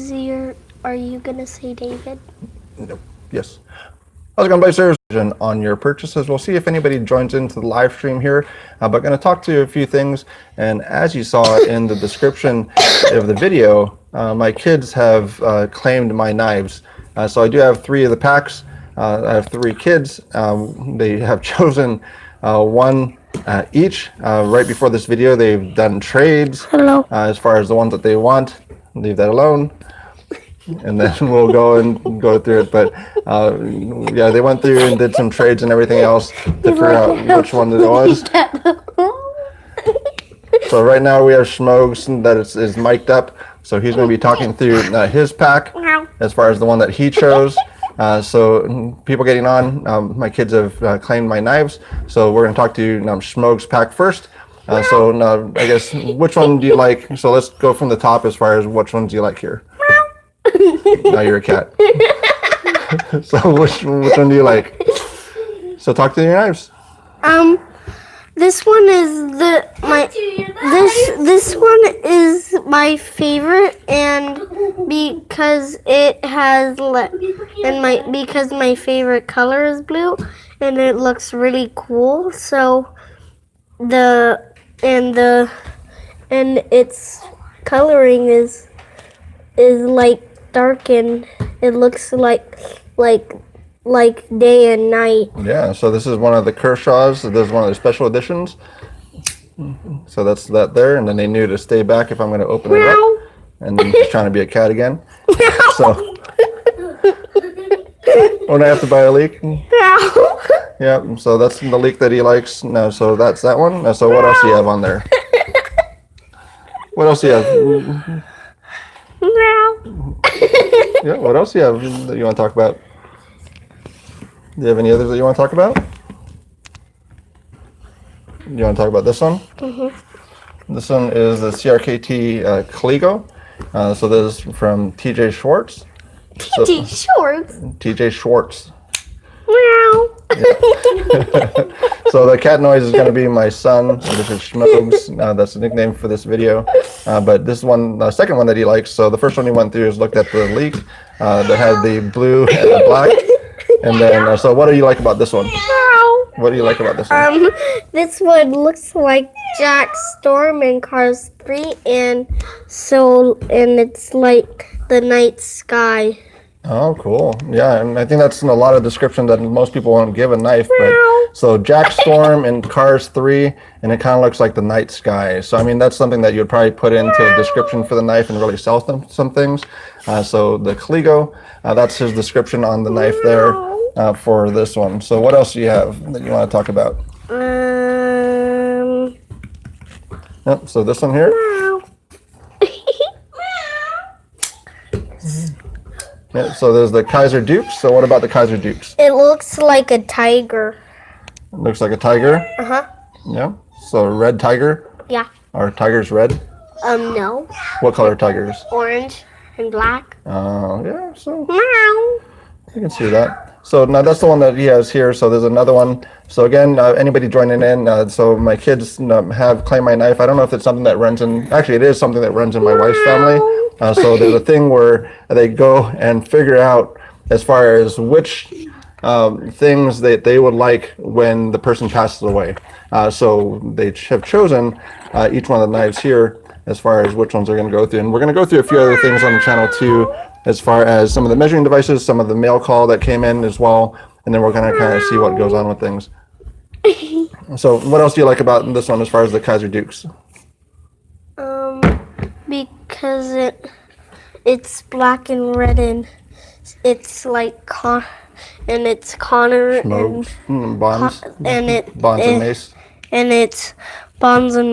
Are you gonna say David? Nope. Yes. How's it going, Blazers? On your purchases, we'll see if anybody joins into the live stream here, but going to talk to you a few things. And as you saw in the description of the video, my kids have claimed my knives. So I do have 3 of the packs. I have 3 kids. They have chosen one each. Right before this video, they've done trades. Hello. As far as the ones that they want. Leave that alone. And then we'll go through it. But yeah, they went through and did some trades and everything else to figure out which one it was. So right now we have Schmogs that is mic'd up. So he's going to be talking through his pack as far as the one that he chose. So people getting on, my kids have claimed my knives. So we're going to talk to Schmogs' pack first. So I guess, which one do you like? So let's go from the top as far as which ones do you like here? Now you're a cat. So which one do you like? So talk to your knives. This one is this one is my favorite, and because it has because my favorite color is blue, and it looks really cool. So and its coloring is like dark, and it looks like day and night. Yeah, so this is one of the Kershaws. This is one of the special editions. So that's that there, and then they knew to stay back if I'm going to open it up. And then he's trying to be a cat again. So when I have to buy a leak. Yeah, so that's the leak that he likes. No, so that's that one. So what else do you have on there? What else do you have? Yeah, what else do you have that you want to talk about? Do you have any others that you want to talk about? You want to talk about this one? Mm-hmm. This one is the CRKT Kligo. So this is from TJ Schwartz. TJ Schwartz. Meow. Yeah. So the cat noise is going to be my son. This is Schmogs. That's the nickname for this video. But this one, the second one that he likes. So the first one he went through is looked at the leak that had the blue and the black. And then, so what do you like about this one? What do you like about this one? This one looks like Jack Storm in Cars 3, and it's like the night sky. Oh, cool. Yeah, and I think that's in a lot of description that most people won't give a knife. But so Jack Storm in Cars 3, and it kind of looks like the night sky. So, I mean, that's something that you'd probably put into a description for the knife and really sell some things. So the Kligo, that's his description on the knife there for this one. So what else do you have that you want to talk about? Yep, so this one here. Yeah, so there's the Kaiser Dukes. So what about the Kaiser Dukes? It looks like a tiger. It looks like a tiger? Uh-huh. Yeah. So red tiger? Yeah. Are tigers red? No. What color tigers? Orange and black. Oh, yeah. So Meow. you can see that. So now that's the one that he has here. So there's another one. So again, anybody joining in, so my kids have claimed my knife. I don't know if it's something that runs in, actually it is something that runs in my wife's family. So there's a thing where they go and figure out as far as which things that they would like when the person passes away. So they have chosen each one of the knives here as far as which ones they're going to go through. And we're going to go through a few other things on the channel too, as far as some of the measuring devices, some of the mail call that came in as well. And then we're going to kind of see what goes on with things. So what else do you like about this one as far as the Kaiser Dukes? Because it's black and red, and it's like it's Connor Schmogs, Bonds, Bonds and Mace. And it's Bonds and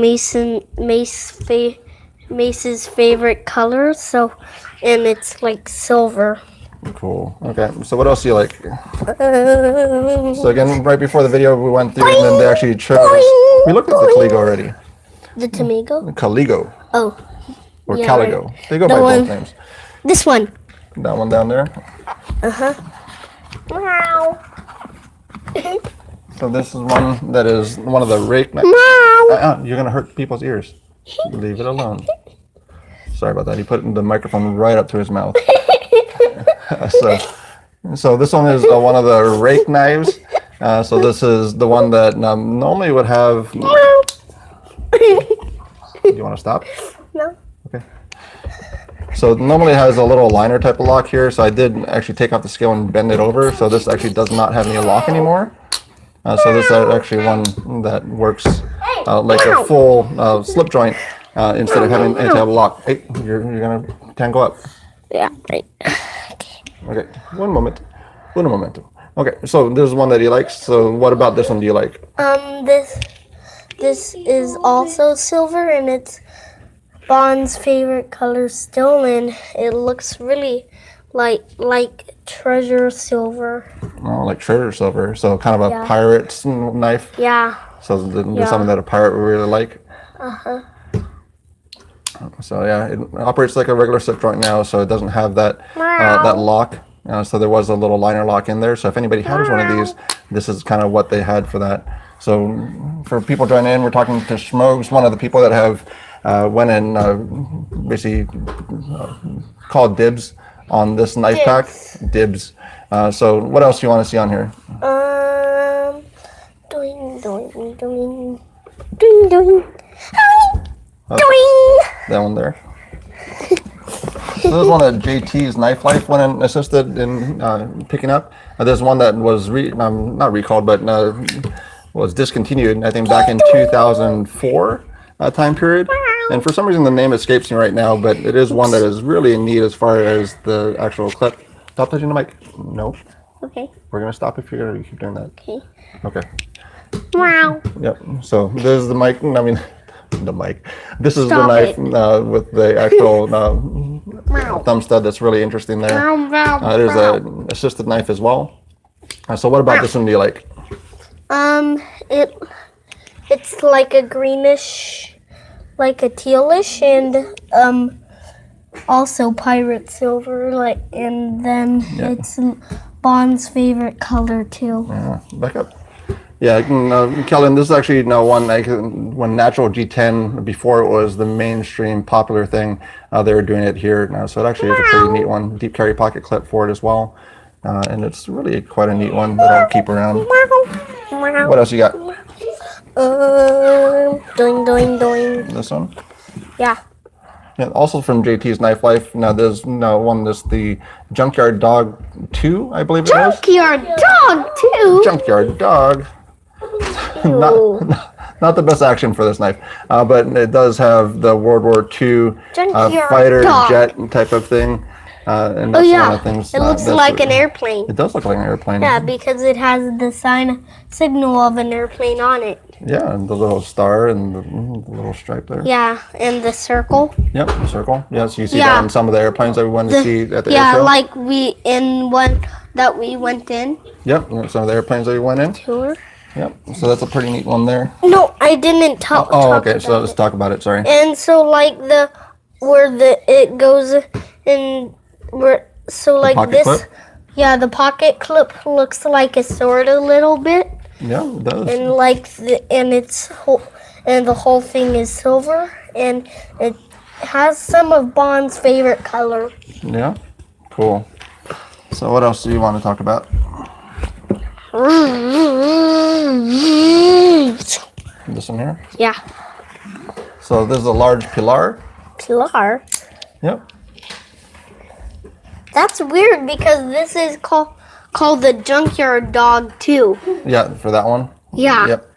Mace's favorite color. So, and it's like silver. Cool. Okay. So what else do you like? So again, right before the video, we went through and then they actually chose. We looked at the Kligo already. The Tamigo? Caligo. Oh. Or yeah, Caligo. Right. They go by both names. This one. That one down there. Uh-huh. Meow. So this is one that is one of the rake knives. You're going to hurt people's ears. Leave it alone. Sorry about that. He put the microphone right up to his mouth. So this one is one of the rake knives. So this is the one that normally would have. Do you want to stop? No. Okay. So normally it has a little liner type of lock here. So I did actually take off the scale and bend it over. So this actually does not have any lock anymore. So this is actually one that works like a full slip joint instead of having to have a lock. Hey, you're gonna tangle up. Yeah. Right. Okay. One moment. Okay. So this is one that he likes. So what about this one do you like? This is also silver, and it's Bond's favorite color still, and it looks really like treasure silver. Oh, like treasure silver. So kind of a pirate's knife. Yeah. So there's something that a pirate would really like. So yeah, it operates like a regular slip joint now, so it doesn't have that that lock. So there was a little liner lock in there. So if anybody has one of these, this is kind of what they had for that. So for people joining in, we're talking to Schmogs, one of the people that have went and basically called dibs on this knife pack. Dibs. So what else do you want to see on here? Doing. That one there. So this is one that JT's Knife Life went and assisted in picking up. There's one that was not recalled, but was discontinued, I think, back in 2004 time period. And for some reason, the name escapes me right now, but it is one that is really neat as far as the actual clip. Stop touching the mic. No. Okay. We're going to stop if you're going to keep doing that. Okay. Okay. Wow. Yep. So this is the mic. I mean, the mic. This is Stop the knife with the actual thumb stud that's really interesting there. It is an assisted knife as well. So what about this one do you like? It's like a greenish, like a tealish, and also pirate silver, and then it's Bond's favorite color too. Back up. Yeah, Kellen, this is actually one when natural G10, before it was the mainstream popular thing, they were doing it here now. So it actually is a pretty neat one. Deep carry pocket clip for it as well. And it's really quite a neat one that I'll keep around. What else you got? Doing. This one? Yeah. Yeah, also from JT's Knife Life. Now there's one, this the Junkyard Dog 2, I believe it was. Junkyard Dog 2? Junkyard Dog. Not the best action for this knife, but it does have the World War II fighter jet type of thing. And that's one of the things, it looks like an airplane. It does look like an airplane. Yeah, because it has the signal of an airplane on it. Yeah, and the little star and the little stripe there. Yeah, and the circle. Yep, the circle. Yeah, so you see that in some of the airplanes that we went to see at the air show. Yeah, like one that we went in. Yep, some of the airplanes that we went in. Tour. Yep, so that's a pretty neat one there. No, I didn't talk. Oh, okay, so let's talk about it, sorry. And so like it goes in this. Clip? Yeah, the pocket clip looks like a sword a little bit. Yeah, it does. And the whole thing is silver, and it has some of Bond's favorite color. Yeah, cool. So what else do you want to talk about? This one here? Yeah. So this is a large pilar. Pilar? Yep. That's weird because this is called the Junkyard Dog 2. Yeah, for that one? Yeah. Yep.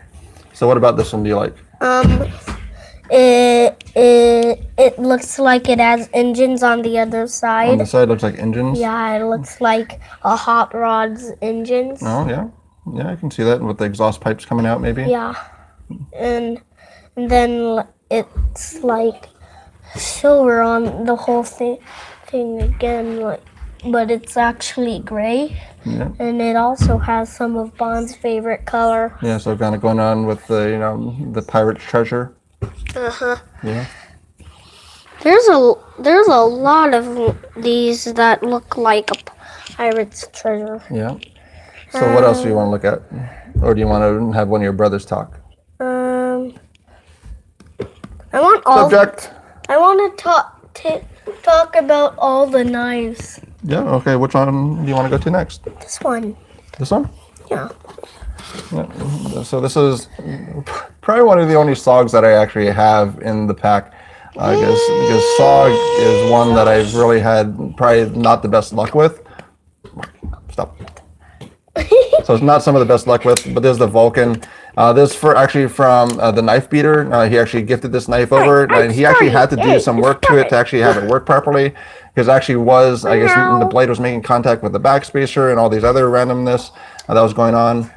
So what about this one do you like? It looks like it has engines on the other side. On the side looks like engines? Yeah, it looks like a hot rod's engines. Oh, yeah. Yeah, I can see that with the exhaust pipes coming out maybe. Yeah. And then it's like silver on the whole thing again, but it's actually gray. Yeah. And it also has some of Bond's favorite color. Yeah, so kind of going on with the the pirate's treasure. Uh-huh. Yeah. There's a lot of these that look like a pirate's treasure. Yeah. So what else do you want to look at? Or do you want to have one of your brothers talk? I want all. Subject. I want to talk about all the knives. Yeah, okay. Which one do you want to go to next? This one. This one? Yeah. Yeah. So this is probably one of the only SOGs that I actually have in the pack. Because SOG is one that I've really had probably not the best luck with. Stop. So it's not some of the best luck with, but there's the Vulcan. This actually from the knife beater. He actually gifted this knife over, and he actually had to do some work to it to actually have it work properly. Because actually was, I guess, the blade was making contact with the backspacer and all these other randomness that was going on.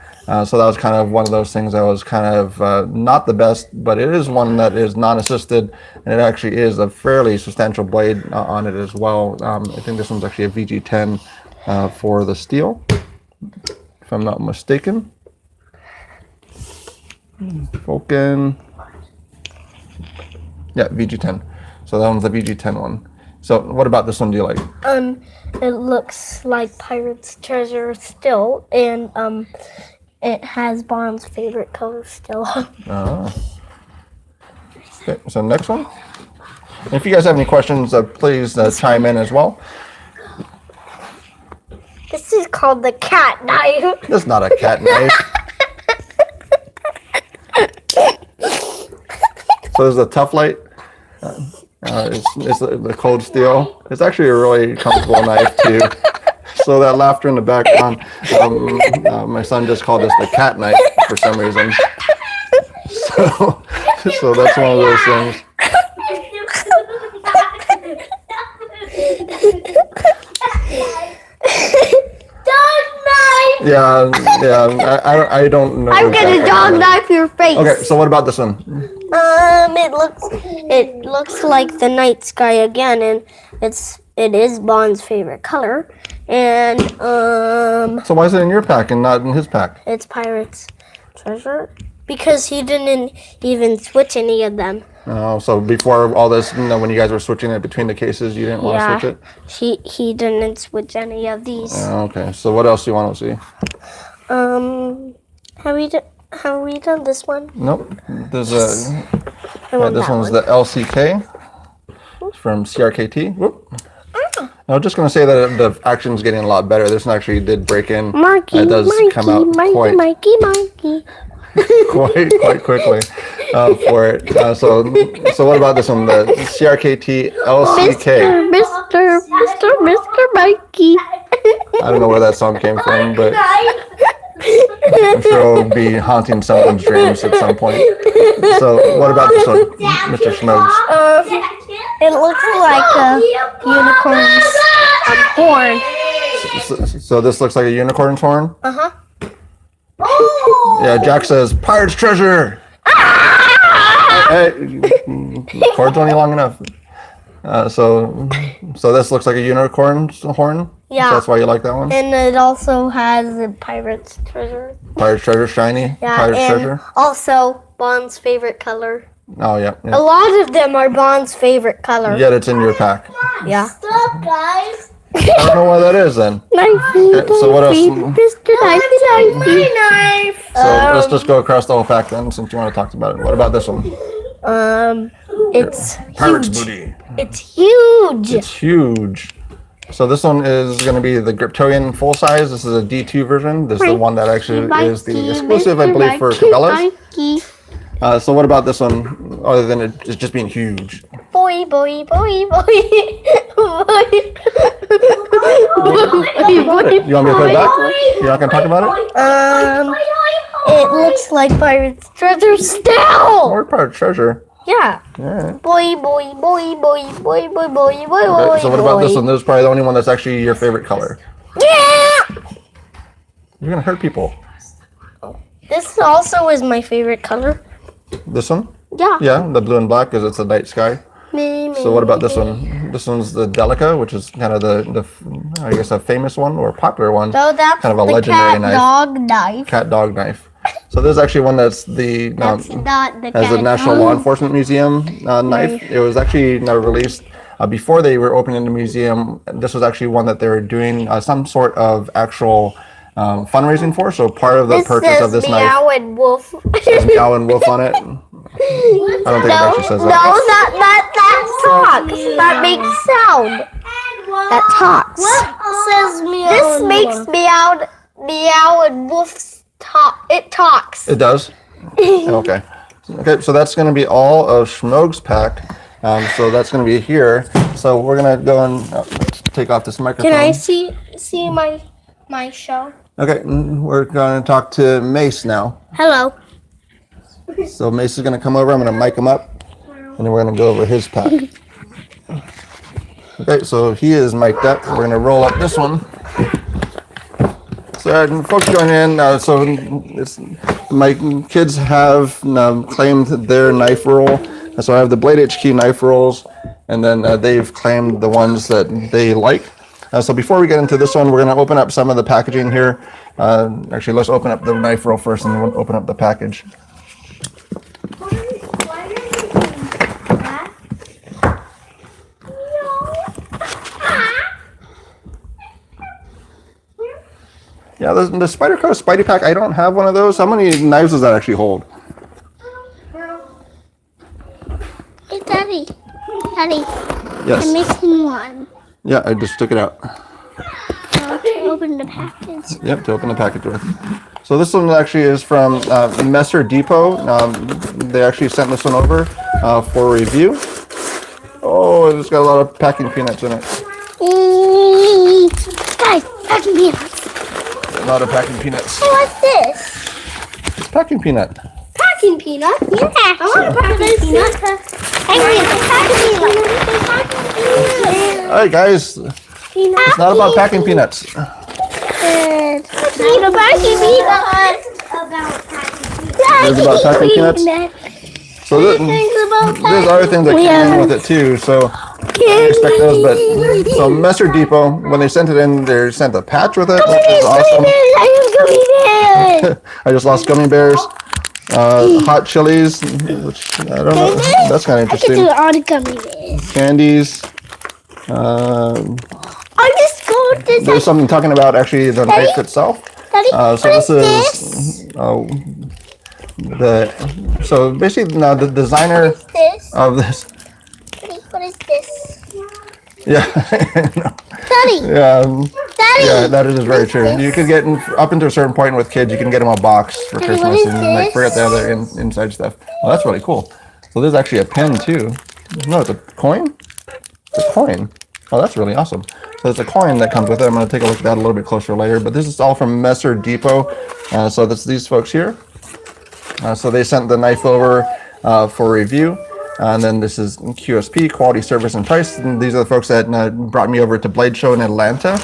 So that was kind of one of those things that was kind of not the best, but it is one that is non-assisted, and it actually is a fairly substantial blade on it as well. I think this one's actually a VG10 for the steel, if I'm not mistaken. Vulcan. Yeah, VG10. So that one's the VG10 one. So what about this one do you like? It looks like Pirate's Treasure still, and it has Bond's favorite color still. Okay, so next one. If you guys have any questions, please chime in as well. This is called the cat knife. That's not a cat knife. So there's a Tough Light. It's the cold steel. It's actually a really comfortable knife too. So that laughter in the background, my son just called this the cat knife for some reason. So that's one of those things. Yeah. I don't know. I'm gonna dog knife your face. Okay, so what about this one? It looks like the night sky again, and it is Bond's favorite color. And So why is it in your pack and not in his pack? it's Pirate's Treasure because he didn't even switch any of them. Oh, so before all this, when you guys were switching it between the cases, you didn't want to switch it? He didn't switch any of these. Okay, so what else do you want to see? Have we done this one? Nope. There's This one's the LCK from CRKT. Whoop. I was just going to say that the action's getting a lot better. This one actually did break in. Marky, it does come out quite quickly for it. So what about this one, the CRKT LCK? Mr. Mikey. I don't know where that song came from, but I'm sure it'll be haunting someone's dreams at some point. So what about this one, Mr. Schmoes? It looks like a unicorn's horn. So this looks like a unicorn's horn? Uh-huh. Yeah, Jack says, Pirate's Treasure! Hey, cord's only long enough. So this looks like a unicorn's horn? Yeah. So that's why you like that one? And it also has a Pirate's Treasure. Pirate's Treasure, shiny? Yeah, Pirate's and Treasure? also Bond's favorite color. Oh, yeah. A lot of them are Bond's favorite color. Yet it's in your pack. Yeah. Stop, guys. I don't know why that is then. Knifey, So what else? Mr. Knifey. Knife. So let's just go across the whole pack then, since you want to talk about it. What about this one? It's Pirate's huge. Booty. It's huge. It's huge. So this one is going to be the Griptonian full size. This is a D2 version. This is the one that actually is the exclusive, I believe, for Cabela's. So what about this one, other than it just being huge? Boy. You're You want me to put it back? You're not going to talk about it? It looks like Pirate's Treasure still. Or Pirate's Treasure. Yeah. Yeah. Boy. Okay, so what about this one? This is probably the only one that's actually your favorite color. Yeah. You're going to hurt people. This also is my favorite color. This one? Yeah. Yeah, the blue and black because it's the night sky. So what about this one? This one's the Delica, which is kind of the I guess a famous one or a popular one. So that's kind of a the legendary knife. dog knife. Cat dog knife. So this is actually one that's the That's not the as a cat National dog. Law Enforcement Museum knife. It was actually released before they were opening the museum. This was actually one that they were doing some sort of actual fundraising for. So part of the purchase of this knife Meow and Wolf. says Meow and Wolf on it. I don't think it actually says that. No, that talks. That makes sound. That talks. Says meow. This makes meow and Wolf's talk. It talks. It does? Okay. Okay, so that's going to be all of Schmoog's pack. So that's going to be here. So we're going to go and let's take off this microphone. Can I see my show? Okay, we're going to talk to Mace now. Hello. So Mace is going to come over. I'm going to mic him up, and then we're going to go over his pack. Okay, so he is mic'd up. We're going to roll up this one. So folks join in. My kids have claimed their knife roll. So I have the Blade HQ knife rolls, and then they've claimed the ones that they like. So before we get into this one, we're going to open up some of the packaging here. Actually, let's open up the knife roll first, and then we'll open up the package. Yeah, the Spyderco Spidey Pack, I don't have one of those. How many knives does that actually hold? Hey, Daddy. Daddy. Yes. I'm missing one. Yeah, I just took it out. Open the package. Yep, to open the package with. So this one actually is from Messer Depot. They actually sent this one over for review. Oh, it's got a lot of packing peanuts in it. Guys, packing peanuts. A lot of packing peanuts. Hey, what's this? It's packing peanut. Packing peanut. Yeah. I want a packing peanut. Hey, packing peanut. All right, guys. It's not about packing peanuts. Need a packing peanut. It's about packing peanuts. So there's other things that came in with it too. So I expect those, but so Messer Depot, when they sent it in, they sent a patch with it, which is awesome. I just lost gummy bears. Hot chilies, which I don't know. That's kind of I can do interesting. all the gummy bears. Candies. I just go with this. There's something talking about actually the knife itself. Daddy, So this is so basically now the designer this? of this. Daddy, what is this? Yeah. Daddy, Yeah. Daddy. Yeah, that is very true. You could get up into a certain point with kids, you can get them a box for Daddy, what Christmas is and like this? forget the other inside stuff. Oh, that's really cool. So there's actually a pen too. No, it's a coin. It's a coin. Oh, that's really awesome. So there's a coin that comes with it. I'm going to take a look at that a little bit closer later. But this is all from Messer Depot. So that's these folks here. So they sent the knife over for review. And then this is QSP, Quality, Service, and Price. And these are the folks that brought me over to Blade Show in Atlanta.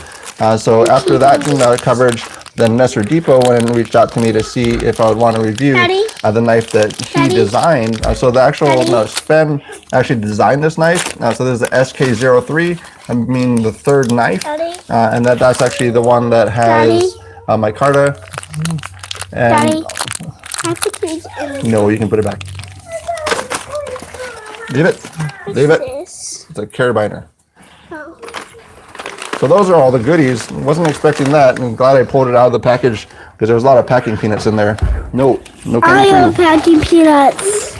So after that coverage, then Messer Depot went and reached out to me to see if I would want to review the knife that he designed. So the actual Sven actually designed this knife. So this is the SK03. I mean the third knife, and that's actually the one that has my Carta. And no, you can put it back. Leave it. Leave it. It's a carabiner. So those are all the goodies. Wasn't expecting that. I'm glad I pulled it out of the package because there was a lot of packing peanuts in there. No I candy. love packing peanuts.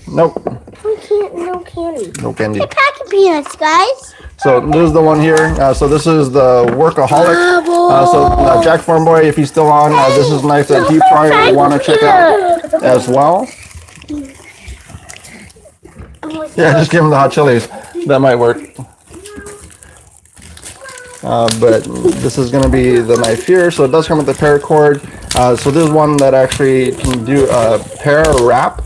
Nope. No candy. No candy. Hey, packing peanuts, guys. So this is the one here. So this is the Workaholic. So Jack Farmboy, if he's still on, this is a knife that he probably will want to check out as well. Yeah, just give him the hot chilies. That might work. But this is going to be the knife here. So it does come with the paracord. So this is one that actually can do a para wrap.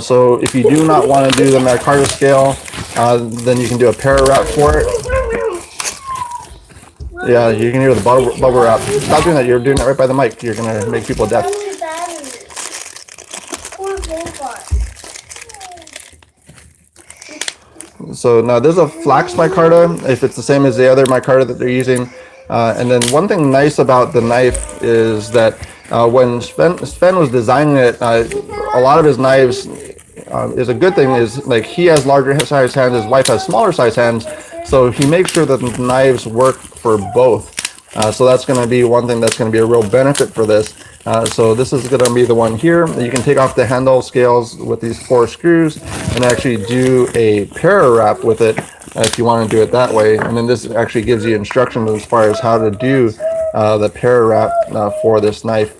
So if you do not want to do the Mercado scale, then you can do a para wrap for it. Yeah, you can hear the bubble wrap. Stop doing that. You're doing it right by the mic. You're going to make people deaf. So now there's a flax micarta, if it's the same as the other micarta that they're using. And then one thing nice about the knife is that when Sven was designing it, a lot of his knives is a good thing is like he has larger size hands, his wife has smaller size hands. So he makes sure that the knives work for both. So that's going to be one thing that's going to be a real benefit for this. So this is going to be the one here. You can take off the handle scales with these 4 screws and actually do a para wrap with it if you want to do it that way. And then this actually gives you instructions as far as how to do the para wrap for this knife.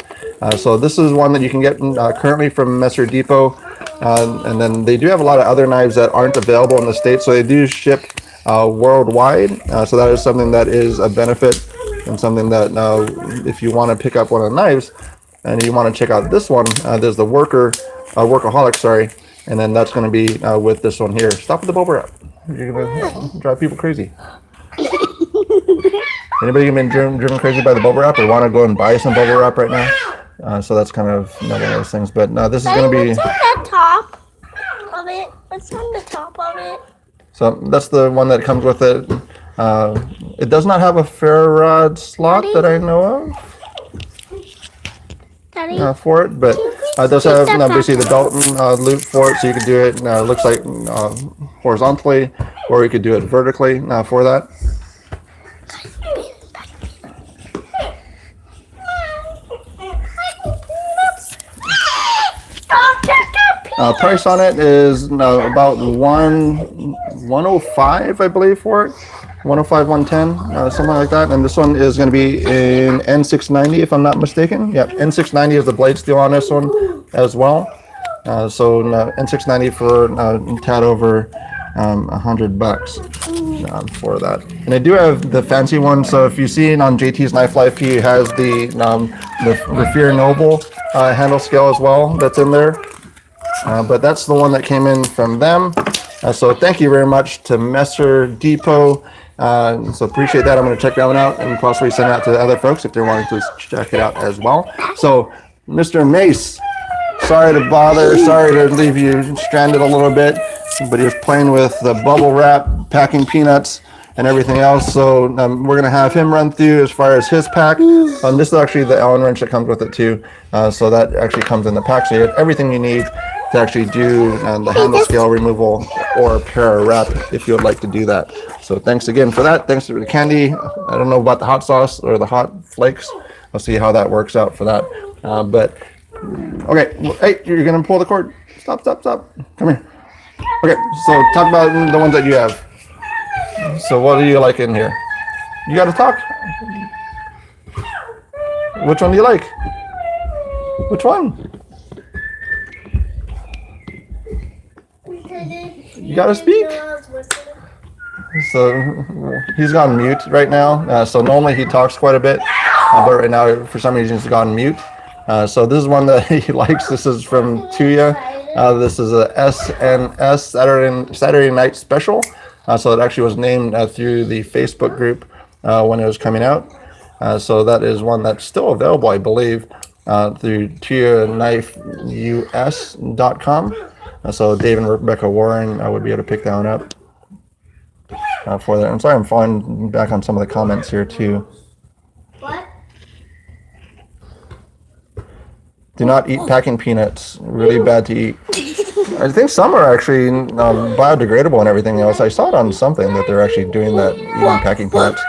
So this is one that you can get currently from Messer Depot. And then they do have a lot of other knives that aren't available in the States. So they do ship worldwide. So that is something that is a benefit and something that if you want to pick up one of the knives and you want to check out this one, there's the Workaholic, sorry. And then that's going to be with this one here. Stop with the bubble wrap. You're going to drive people crazy. Anybody been driven crazy by the bubble wrap or want to go and buy some bubble wrap right now? So that's kind of one of those things. But this is going to be... What's on the top of it? What's on the top of it? So that's the one that comes with it. It does not have a ferro rod slot that I know of. Daddy? For it, but it does have basically the belt loop for it, so you can do it. It looks like horizontally, or you could do it vertically for that. Price on it is about 105, I believe, for it. 105, 110, something like that. And this one is going to be in N690, if I'm not mistaken. Yep, N690 is the blade steel on this one as well. So N690 for a tad over $100 for that. And I do have the fancy one. So if you see it on JT's Knife Life, he has the Raffier Noble handle scale as well that's in there. But that's the one that came in from them. So thank you very much to Messer Depot. So appreciate that. I'm going to check that one out and possibly send it out to the other folks if they're wanting to check it out as well. So Mr. Mace, sorry to bother, sorry to leave you stranded a little bit, but he was playing with the bubble wrap, packing peanuts, and everything else. So we're going to have him run through as far as his pack. This is actually the Allen wrench that comes with it too. So that actually comes in the pack. So you have everything you need to actually do the handle scale removal or para wrap if you would like to do that. So thanks again for that. Thanks to the candy. I don't know about the hot sauce or the hot flakes. I'll see how that works out for that. But okay, hey, you're gonna pull the cord. Stop. Come here. Okay, so talk about the ones that you have. So what do you like in here? You gotta talk. Which one do you like? Which one? You gotta speak. So he's gone mute right now. So normally he talks quite a bit, but right now for some reason he's gone mute. So this is one that he likes. This is from Tuya. This is a SNS Saturday Night Special. So it actually was named through the Facebook group when it was coming out. So that is one that's still available, I believe, through TuyaKnifeUS.com. So Dave and Rebecca Warren would be able to pick that one up for that. I'm sorry, I'm falling back on some of the comments here too. What? Do not eat packing peanuts. Really bad to eat. I think some are actually biodegradable and everything else. I saw it on something that they're actually doing that, eating packing peanuts.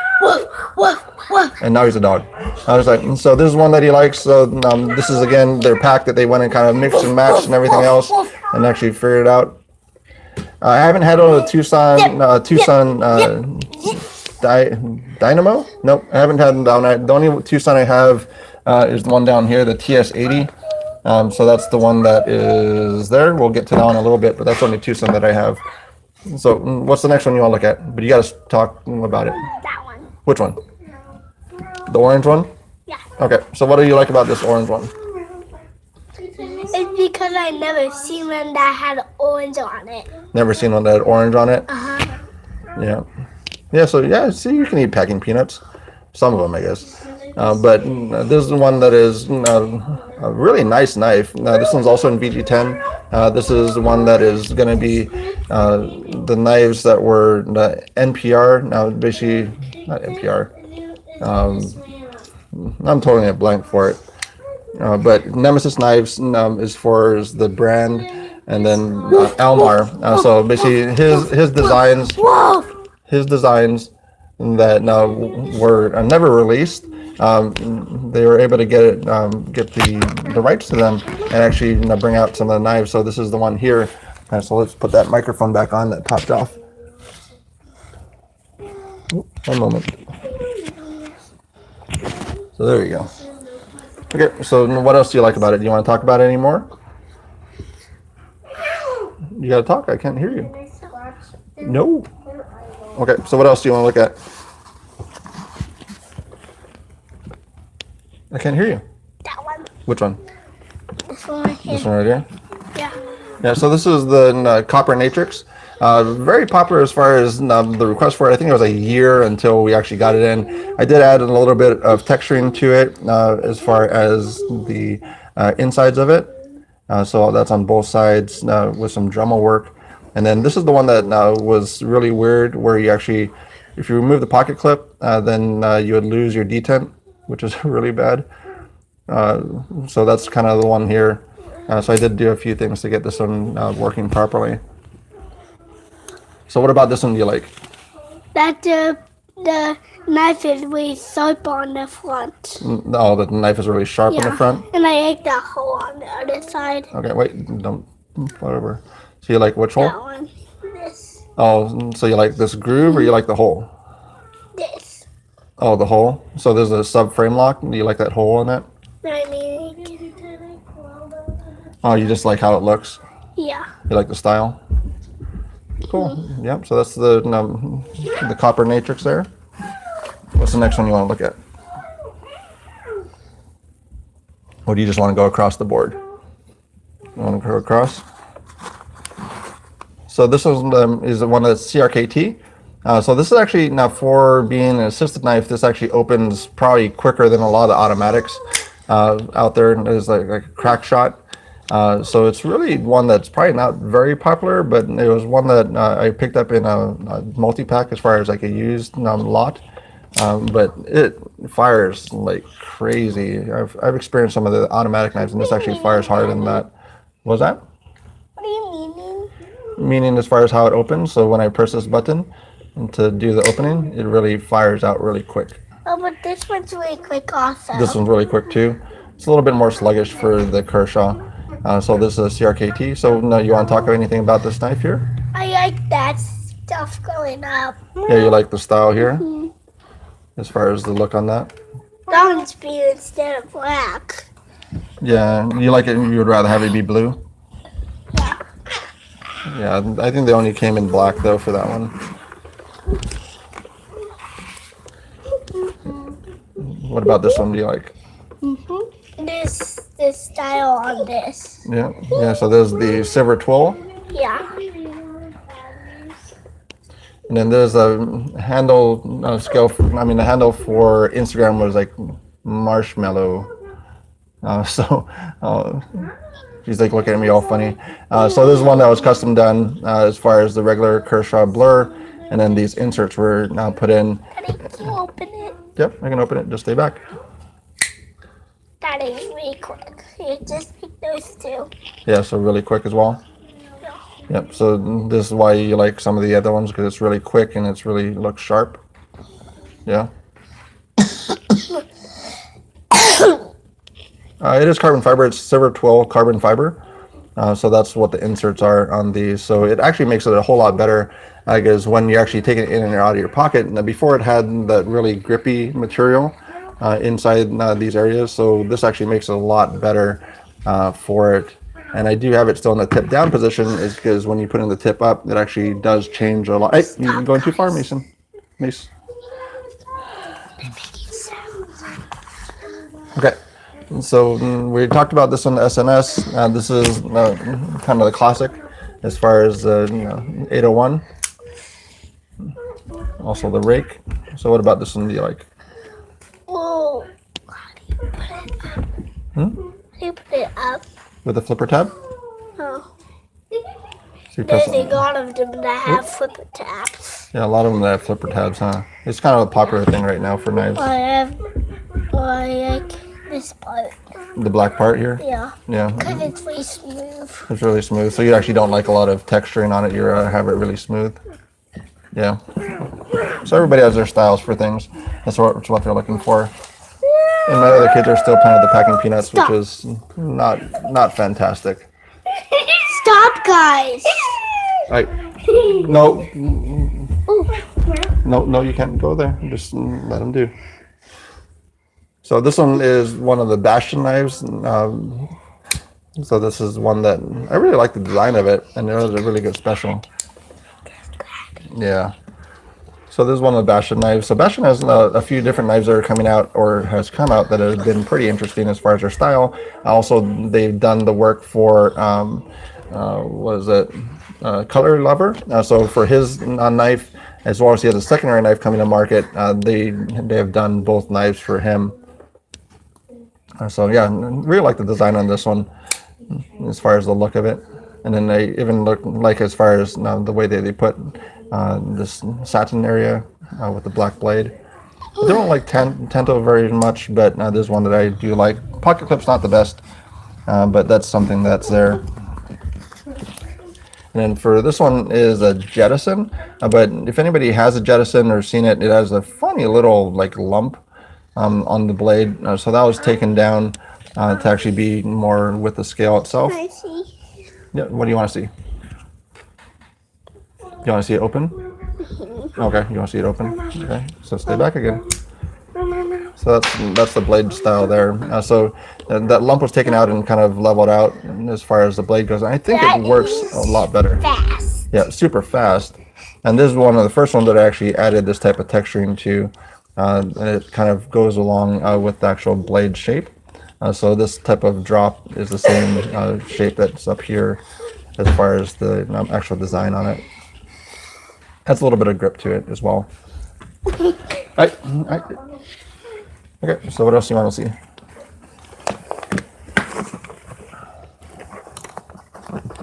And now he's a dog. I was like, so this is one that he likes. So this is again their pack that they went and kind of mixed and matched and everything else, and actually figured it out. I haven't had a Tucson Dynamo. Nope, I haven't had them down there. The only Tucson I have is the one down here, the TS80. So that's the one that is there. We'll get to that one in a little bit, but that's the only Tucson that I have. So what's the next one you want to look at? But you got to talk about it. That one. Which one? The orange one? Yeah. Okay, so what do you like about this orange one? It's because I never seen one that had orange on it. Never seen one that had orange on it? Uh-huh. Yeah. Yeah, so yeah, see, you can eat packing peanuts. Some of them, I guess. But this is the one that is a really nice knife. This one's also in VG10. This is the one that is going to be the knives that were the NPR. Now, basically, not NPR. I'm totally at blank for it. But Nemesis Knives is for the brand, and then Almar. So basically, his designs that were never released. They were able to get the rights to them and actually bring out some of the knives. So this is the one here. So let's put that microphone back on that popped off. One moment. So there you go. Okay, so what else do you like about it? Do you want to talk about it anymore? You gotta talk, I can't hear you. No. Okay, so what else do you want to look at? I can't hear you. That one. Which one? This one right here. This one right here? Yeah. Yeah, so this is the copper matrix. Very popular as far as the request for it. I think it was a year until we actually got it in. I did add a little bit of texturing to it as far as the insides of it. So that's on both sides with some Dremel work. And then this is the one that was really weird, where you actually, if you remove the pocket clip, then you would lose your detent, which is really bad. So that's kind of the one here. So I did do a few things to get this one working properly. So what about this one do you like? That the knife is really sharp on the front. Oh, the knife is really sharp on the front? And I like that hole on the other side. Okay, wait, don't, whatever. So you like which hole? That one. This. Oh, so you like this groove or you like the hole? This. Oh, the hole. So there's a subframe lock. Do you like that hole in it? I mean, Oh, you just like how it looks? yeah. You like the style? Cool. Yep. So that's the copper matrix there. What's the next one you want to look at? Or do you just want to go across the board? You want to go across? So this one is one that's CRKT. So this is actually, now for being an assisted knife, this actually opens probably quicker than a lot of the automatics out there. There's like a crack shot. So it's really one that's probably not very popular, but it was one that I picked up in a multi-pack as far as like a used lot. But it fires like crazy. I've experienced some of the automatic knives, and this actually fires harder than that. What was that? What do you mean? Meaning as far as how it opens. So when I press this button to do the opening, it really fires out really quick. Oh, but this one's really quick also. This one's really quick too. It's a little bit more sluggish for the Kershaw. So this is a CRKT. So now you want to talk about anything about this knife here? I like that stuff going up. Yeah, you like the style here? As far as the look on that? That one's blue instead of black. Yeah, you like it, you would rather have it be blue? Yeah. Yeah, I think they only came in black though for that one. What about this one do you like? This style on this. Yeah, so there's the silver twill. Yeah. And then there's a handle scale. The handle for Instagram was like marshmallow. She's like looking at me all funny. So this is one that was custom done as far as the regular Kershaw blur, and then these inserts were now put in. Daddy, can you open it? Yep, I can open it. Just stay back. That is really quick. You just pick those two. Yeah, so really quick as well. Yep. So this is why you like some of the other ones, because it's really quick and it's really looks sharp. Yeah. It is carbon fiber. It's silver twill carbon fiber. So that's what the inserts are on these. So it actually makes it a whole lot better, because when you actually take it in and out of your pocket, and before it had that really grippy material inside these areas. So this actually makes it a lot better for it. And I do have it still in the tip down position, is because when you put in the tip up, it actually does change a lot. Hey, you're going too far, Mason. Mace. Okay. So we talked about this on the SNS. This is kind of the classic as far as 801. Also the rake. So what about this one do you like? Oh, how do you put it up? How do you put it up? With the flipper tab? Oh. So you press There's a it. lot of them that have flipper tabs. Yeah, a lot of them that have flipper tabs, huh? It's kind of a popular thing right now for knives. I like this part. The black part here? Yeah. Yeah. Because it's really smooth. It's really smooth. So you actually don't like a lot of texturing on it. You have it really smooth. Yeah. So everybody has their styles for things. That's what they're looking for. And my other kids are still playing with the packing peanuts, which is not fantastic. Stop, guys. No, no, you can't go there. Just let them do. So this one is one of the Bastion knives. So this is one that I really like the design of it, and it was a really good special. Yeah. So this is one of the Bastion knives. So Bastion has a few different knives that are coming out or has come out that have been pretty interesting as far as their style. Also, they've done the work for what is it? Color Lover. So for his knife, as well as he has a secondary knife coming to market, they have done both knives for him. So yeah, really like the design on this one as far as the look of it. And then they even look like as far as the way they put this satin area with the black blade. I don't like Tanto very much, but there's one that I do like. Pocket clip's not the best, but that's something that's there. And then for this one is a Jettison, but if anybody has a Jettison or seen it, it has a funny little like lump on the blade. So that was taken down to actually be more with the scale itself. I see. Yeah, what do you want to see? You want to see it open? Okay, you want to see it open? Okay, so stay back again. So that's the blade style there. So that lump was taken out and kind of leveled out as far as the blade goes. I think it works a lot better. Fast. Yeah, super fast. And this is one of the first ones that I actually added this type of texturing to. And it kind of goes along with the actual blade shape. So this type of drop is the same shape that's up here as far as the actual design on it. Has a little bit of grip to it as well. Okay, so what else do you want to see?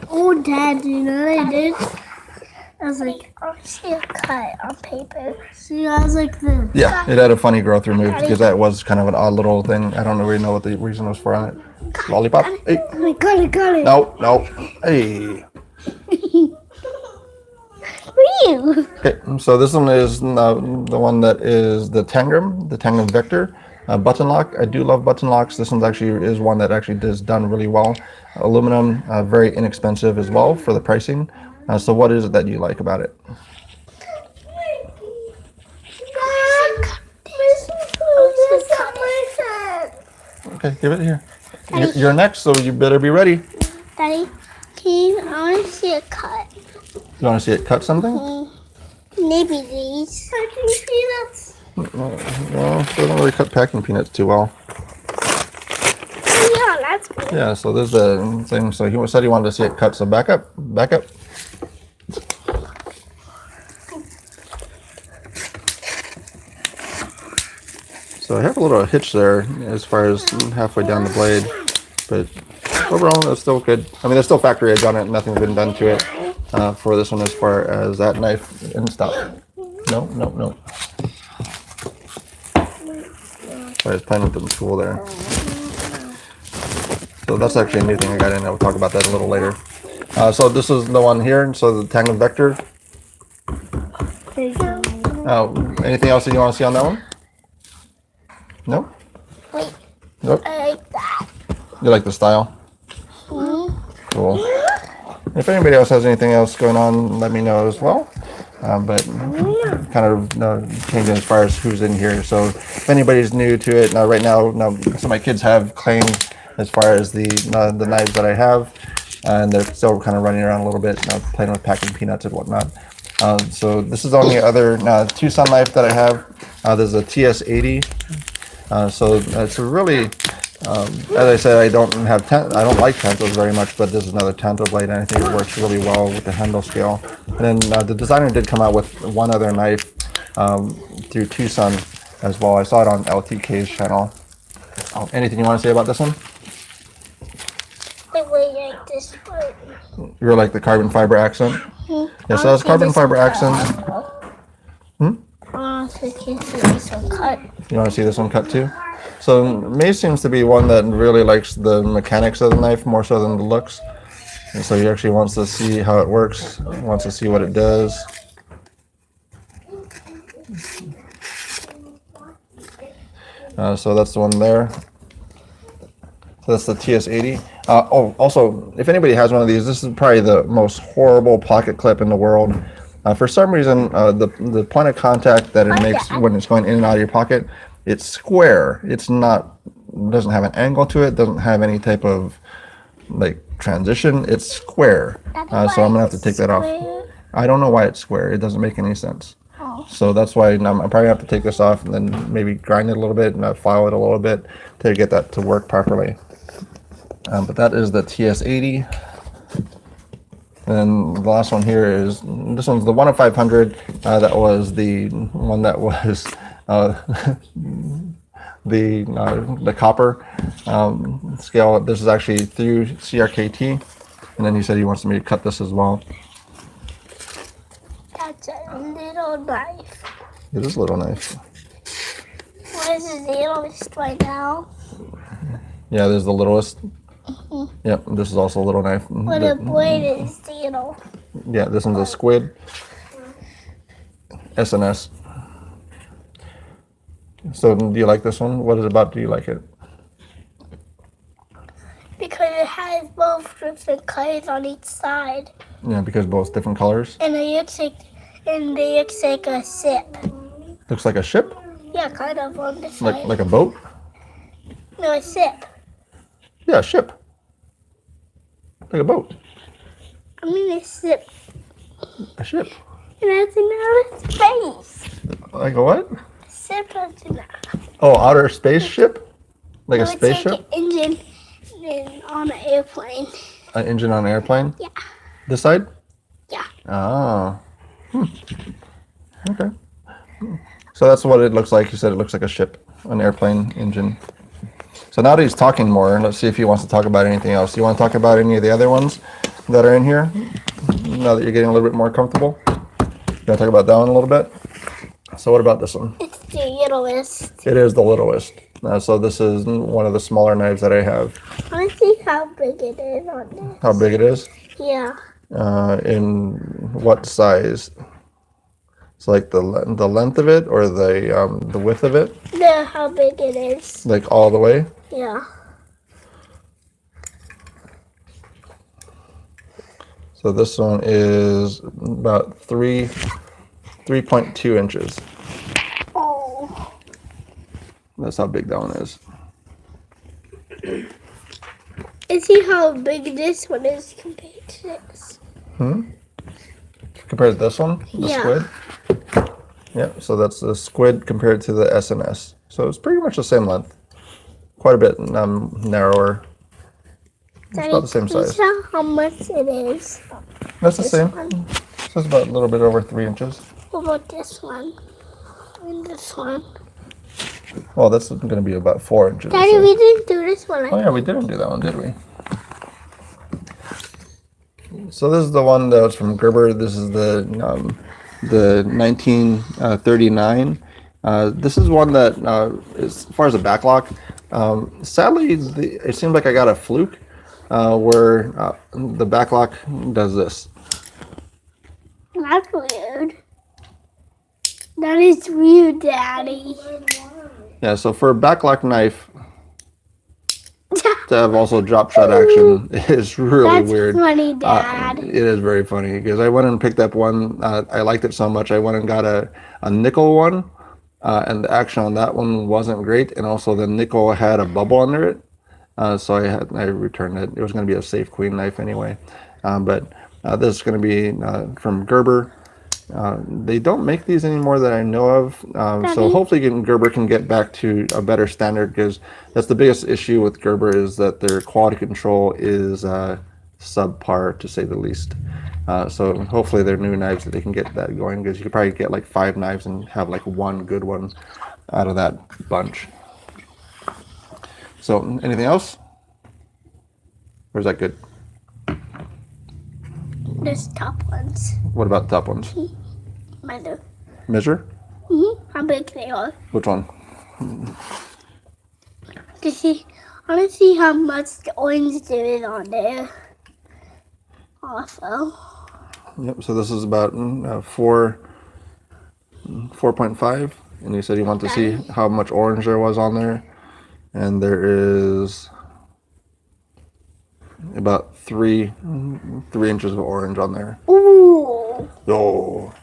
Oh, Dad, you know what I did? I was like, I see a cut on paper. See, I was like this. Yeah, it had a funny growth remove because that was kind of an odd little thing. I don't really know what the reason was for on it. Lollipop? Hey. I got it. No. Hey. For you. Okay, so this one is the one that is the Tangram Vector button lock. I do love button locks. This one actually is one that actually is done really well. Aluminum, very inexpensive as well for the pricing. So what is it that you like about it? Okay, give it here. You're next, so you better be ready. Daddy, I want to see a cut. You want to see it cut something? Maybe these. Packing peanuts. Well, they don't really cut packing peanuts too well. Oh, yeah, that's good. Yeah, so there's a thing. So he said he wanted to see it cut, so back up. So I have a little hitch there as far as halfway down the blade, but overall it's still good. I mean, there's still factory edge on it. Nothing's been done to it for this one as far as that knife and stop. No. Sorry, I was playing with the tool there. So that's actually a new thing I got in. I'll talk about that a little later. So this is the one here. So the Tangram Vector. Anything else that you want to see on that one? No? Wait, Nope. I like that. You like the style? Cool. If anybody else has anything else going on, let me know as well. But kind of changing as far as who's in here. So if anybody's new to it, right now, some of my kids have claimed as far as the knives that I have, and they're still kind of running around a little bit, playing with packing peanuts and whatnot. So this is the only other Tucson knife that I have. There's a TS80. So it's a really, as I said, I don't like Tantos very much, but this is another Tanto blade, and I think it works really well with the handle scale. And then the designer did come out with one other knife through Tucson as well. I saw it on LTK's channel. Anything you want to say about this one? I really like this part. You're like the carbon fiber accent? Yeah, so that's carbon fiber accent. Cut. You want to see this one cut too? So May seems to be one that really likes the mechanics of the knife more so than the looks. And so he actually wants to see how it works, wants to see what it does. So that's the one there. So that's the TS80. Also, if anybody has one of these, this is probably the most horrible pocket clip in the world. For some reason, the point of contact that it makes when it's going in and out of your pocket, it's square. It's not, doesn't have an angle to it, doesn't have any type of like transition. It's square. So I'm gonna have to take that off. I don't know why it's square. It doesn't make any sense. So that's why I'm probably gonna have to take this off and then maybe grind it a little bit and file it a little bit to get that to work properly. But that is the TS80. And the last one here is, this one's the 1 of 500. That was the one that was the copper scale. This is actually through CRKT. And then he said he wants me to cut this as well. That's a little knife. It is a little knife. What is the littlest right now? Yeah, there's the littlest. Yep, this is also a little knife. What a blade is little. Yeah, this one's a squid. SNS. So do you like this one? What is it about? Do you like it? Because it has both different colors on each side. Yeah, because both different colors. And it looks like a ship. Looks like a ship? Yeah, kind of on the side. Like a boat? No, a ship. Yeah, a ship. Like a boat. I mean a ship. A ship. And that's in outer space. Like a what? Ship has an Oh, outer spaceship? Like a spaceship? Like an engine on an airplane. An engine on an airplane? Yeah. This side? Yeah. Oh. Okay. So that's what it looks like. You said it looks like a ship, an airplane engine. So now that he's talking more, let's see if he wants to talk about anything else. You want to talk about any of the other ones that are in here? Now that you're getting a little bit more comfortable? You want to talk about that one a little bit? So what about this one? It's the littlest. It is the littlest. So this is one of the smaller knives that I have. I want to see how big it is on this. How big it is? Yeah. In what size? It's like the length of it or the width of it? How big it is. Like all the way? Yeah. So this one is about 3.2 inches. Oh. That's how big that one is. And see how big this one is compared to this. Compared to this one, the squid? Yeah, so that's the squid compared to the SNS. So it's pretty much the same length. Quite a bit narrower. It's about the same size. Tell how much it is. That's the same. One. So it's about a little bit over 3 inches. What about this one? And this one? Well, that's going to be about 4 inches. Daddy, So. we didn't do this one. Oh yeah, we didn't do that one, did we? So this is the one that was from Gerber. This is the 1939. This is one that, as far as the backlock, sadly, it seems like I got a fluke where the backlock does this. That's weird. That is weird, Daddy. Yeah, so for a backlock knife to have also drop shot action is really That's weird. funny, Dad. It is very funny because I went and picked up one. I liked it so much. I went and got a nickel one, and the action on that one wasn't great. And also the nickel had a bubble under it, so I returned it. It was going to be a safe queen knife anyway, but this is going to be from Gerber. They don't make these anymore that I know of, so hopefully Gerber can get back to a better standard, because that's the biggest issue with Gerber, is that their quality control is subpar, to say the least. So hopefully their new knives, that they can get that going, because you could probably get like 5 knives and have like one good one out of that bunch. So anything else? Or is that good? There's top ones. What about the top ones? Measure. Measure? How big they are. Which one? To see, I want to see how much the orange there is on there. Also. Yep, so this is about 4.5 and he said he wanted to see how much orange there was on there. And there is about 3 inches of orange on there. Ooh. Oh.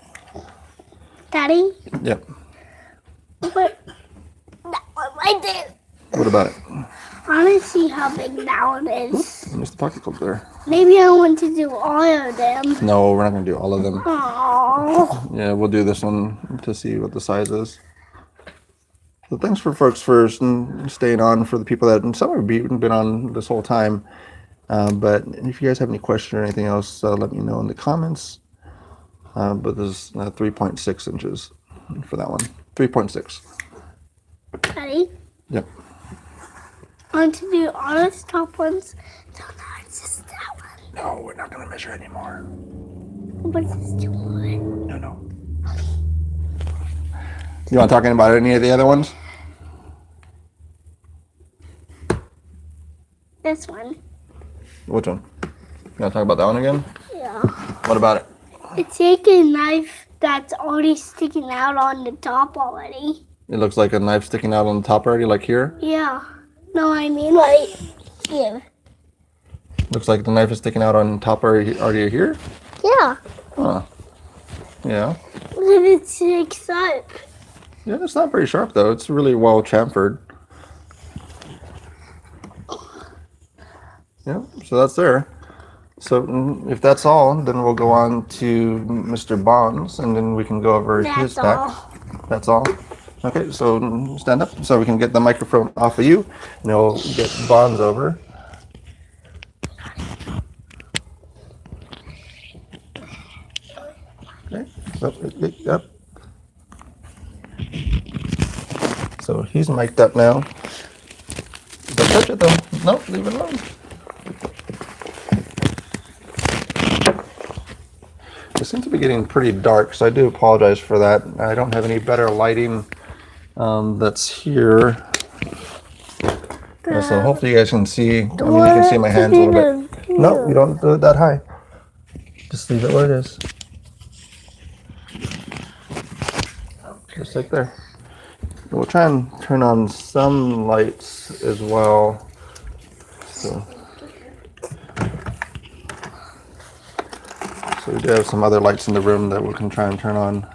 Daddy? Yep. What? That one right there. What about it? I want to see how big that one is. There's the pocket clip there. Maybe I want to do all of them. No, we're not going to do all of them. Aww. Yeah, we'll do this one to see what the size is. So thanks for folks for staying on, for the people that, and some have been on this whole time. But if you guys have any questions or anything else, let me know in the comments. But this is 3.6 inches for that one. 3.6. Daddy? Yep. I want to do all those top ones. So now it's just that one. No, we're not going to measure anymore. But it's too one. No. You want to talk about any of the other ones? This one. Which one? You want to talk about that one again? Yeah. What about it? It's like a knife that's already sticking out on the top already. It looks like a knife sticking out on the top already, like here? Yeah. No, I mean like here. Looks like the knife is sticking out on top already here? Yeah. Huh. Yeah. Look, it's like sharp. Yeah, it's not very sharp though. It's really well chamfered. Yeah, so that's there. So if that's all, then we'll go on to Mr. Bonds, and then we can go over his That's pack. all. That's all. Okay, so stand up so we can get the microphone off of you, and we'll get Bonds over. Okay, up. So he's mic'd up now. Don't touch it though. Nope, leave it alone. It seems to be getting pretty dark, so I do apologize for that. I don't have any better lighting that's here. So hopefully you guys can see. I mean, you can see my hands a little bit. No, you don't do it that high. Just leave it where it is. Just like there. We'll try and turn on some lights as well. So we do have some other lights in the room that we can try and turn on.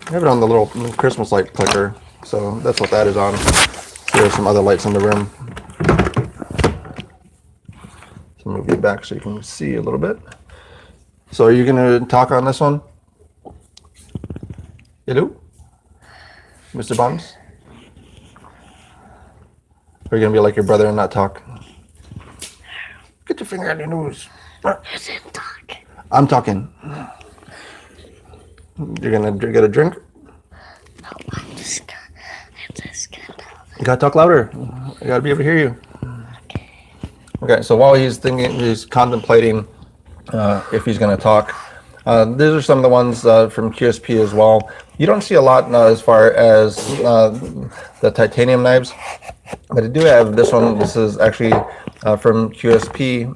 I have it on the little Christmas light clicker, so that's what that is on. So there's some other lights in the room. So move you back so you can see a little bit. So are you going to talk on this one? Hello? Mr. Bonds? Or are you going to be like your brother and not talk? Get your finger on your nose. I'm talking. You're going to get a drink? No, I'm just gonna. You got to talk louder. I got to be able to hear you. Okay, so while he's thinking, he's contemplating if he's going to talk. These are some of the ones from QSP as well. You don't see a lot as far as the titanium knives, but I do have this one. This is actually from QSP,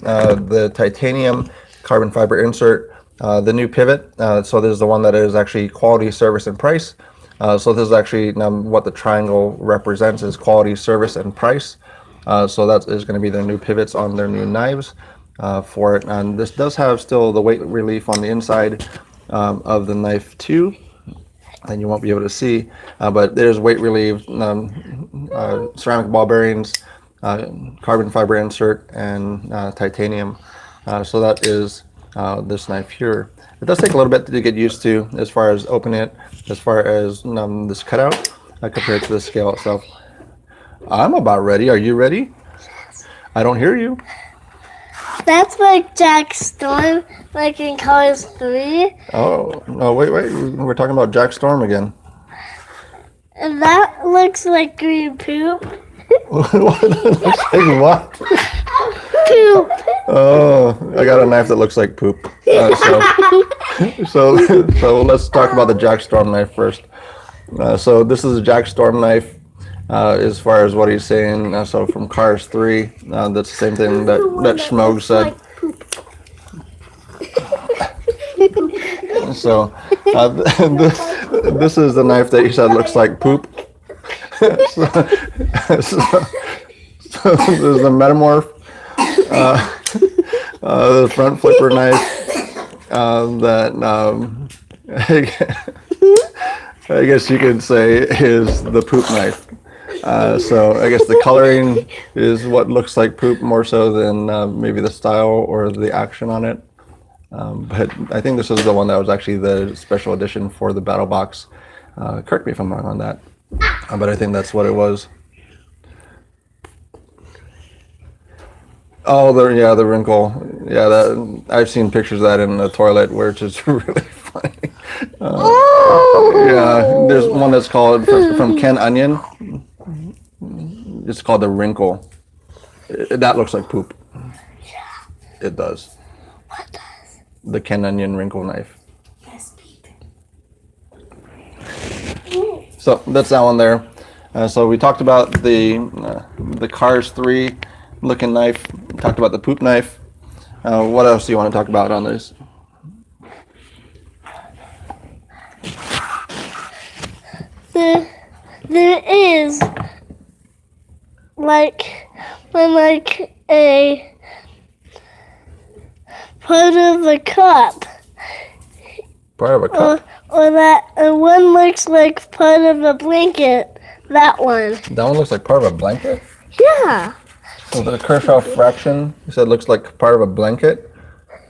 the titanium carbon fiber insert, the new pivot. So this is the one that is actually quality, service, and price. So this is actually what the triangle represents, is quality, service, and price. So that is going to be their new pivots on their new knives for it. And this does have still the weight relief on the inside of the knife too, and you won't be able to see, but there's weight relief, ceramic ball bearings, carbon fiber insert, and titanium. So that is this knife here. It does take a little bit to get used to as far as opening it, as far as this cutout compared to the scale itself. I'm about ready. Are you ready? I don't hear you. That's like Jack Storm, like in Colors 3. Oh, no, wait. We're talking about Jack Storm again. And that looks like green poop. What? Looks like what? Poop. Oh, I got a knife that looks like poop. So let's talk about the Jack Storm knife first. So this is a Jack Storm knife. As far as what he's saying, so from Cars 3, that's the same thing that Schmogue said. So this is the knife that you said looks like poop. so, so there's the Metamorph, the front flipper knife that I guess you could say is the poop knife. So I guess the coloring is what looks like poop more so than maybe the style or the action on it. But I think this is the one that was actually the special edition for the Battle Box. Correct me if I'm wrong on that. But I think that's what it was. Oh, the wrinkle. Yeah, that I've seen pictures of that in the toilet, which is really funny. Yeah, there's one that's called from Ken Onion. It's called the wrinkle. That looks like poop. It does. What does? The Ken Onion wrinkle knife. So that's that one there. So we talked about the Cars 3 looking knife. We talked about the poop knife. What else do you want to talk about on this? There is like a part of a cup. Part of a cup. Or that one looks like part of a blanket. That one. That one looks like part of a blanket? Yeah. So the Kershaw fraction, you said looks like part of a blanket.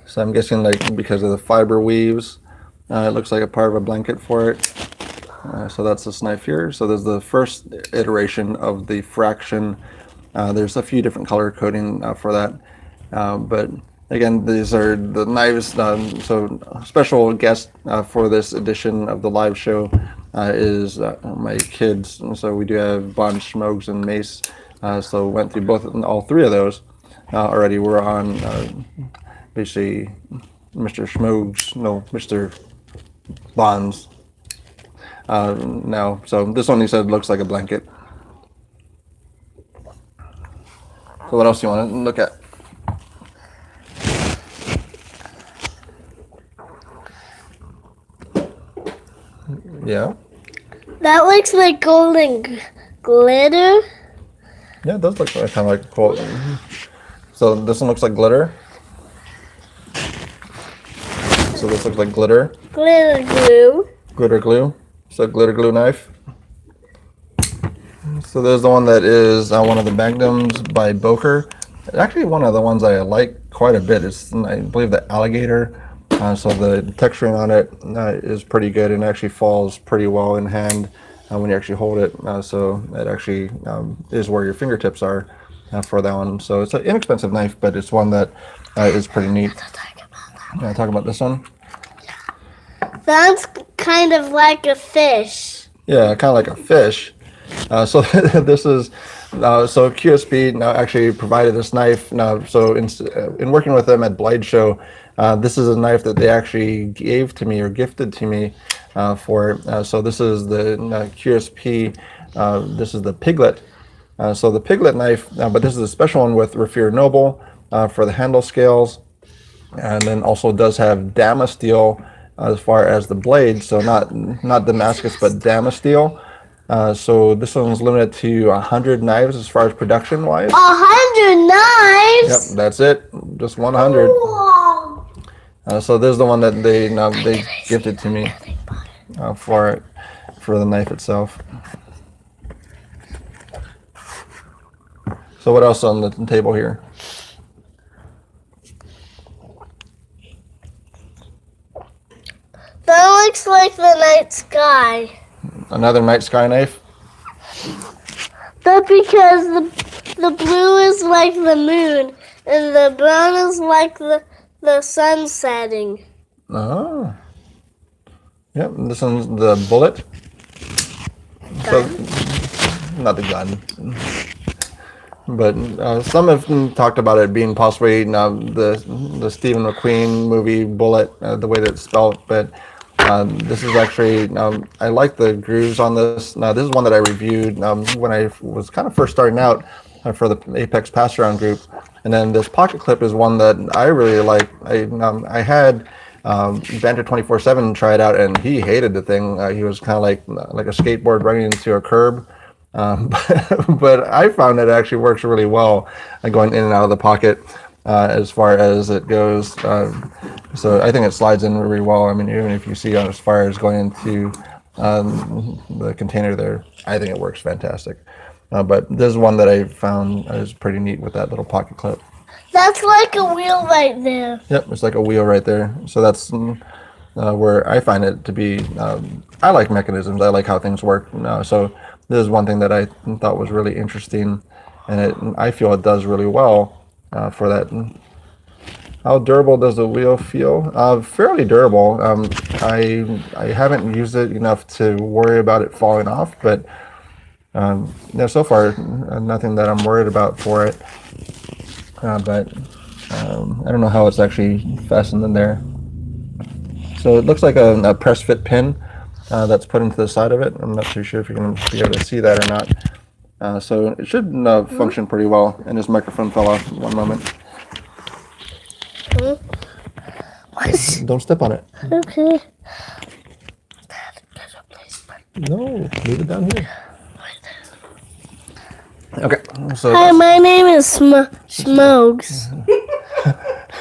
So I'm guessing like because of the fiber weaves, it looks like a part of a blanket for it. So that's this knife here. So there's the first iteration of the fraction. There's a few different color coding for that. But again, these are the knives. So special guest for this edition of the live show is my kids. And so we do have Bond, Schmogs, and Mace. So went through all three of those already. We're on basically Mr. Bond's now. So this one he said looks like a blanket. So what else do you want to look at? Yeah. That looks like golden glitter. Yeah, it does look kind of like gold. So this one looks like glitter. So this looks like glitter. Glitter glue. Glitter glue. So glitter glue knife. So there's the one that is one of the Magnums by Boker. Actually, one of the ones I like quite a bit. It's, I believe, the alligator. So the texturing on it is pretty good and actually falls pretty well in hand when you actually hold it. So it actually is where your fingertips are for that one. So it's an inexpensive knife, but it's one that is pretty neat. Talk about this one. That's kind of like a fish. Yeah, kind of like a fish. So this is so QSP now actually provided this knife. Now, so in working with them at Blade Show, this is a knife that they actually gave to me or gifted to me for. So this is the QSP. This is the Piglet. So the Piglet knife, but this is a special one with Raffir Noble for the handle scales, and then also does have Damasteel as far as the blade. So not Damascus, but Damasteel. So this one's limited to 100 knives as far as production wise. 100 knives. Yep, that's it. Just 100. So this is the one that they gifted to me for the knife itself. So what else on the table here? That looks like the night sky. Another night sky knife. That's because the blue is like the moon and the brown is like the sun setting. Oh. Yep, this one's the bullet. So, not the gun. But some have talked about it being possibly the Stephen McQueen movie Bullet, the way that it's spelled. But this is actually, I like the grooves on this. Now, this is one that I reviewed when I was kind of first starting out for the Apex Pass Around group. And then this pocket clip is one that I really like. I had Banter 24/7 tried out, and he hated the thing. He was kind of like a skateboard running into a curb. But I found that it actually works really well, going in and out of the pocket as far as it goes. So I think it slides in really well. I mean, even if you see as far as going into the container there, I think it works fantastic. But this is one that I found is pretty neat with that little pocket clip. That's like a wheel right there. Yep, it's like a wheel right there. So that's where I find it to be. I like mechanisms. I like how things work. So this is one thing that I thought was really interesting, and I feel it does really well for that. How durable does the wheel feel? Fairly durable. I haven't used it enough to worry about it falling off, but so far nothing that I'm worried about for it. But I don't know how it's actually fastened in there. So it looks like a press fit pin that's put into the side of it. I'm not too sure if you're going to be able to see that or not. So it should function pretty well. And this microphone fell off one moment. Don't step on it. Okay. No, leave it down here. Okay, so Hi, my name is Smokes.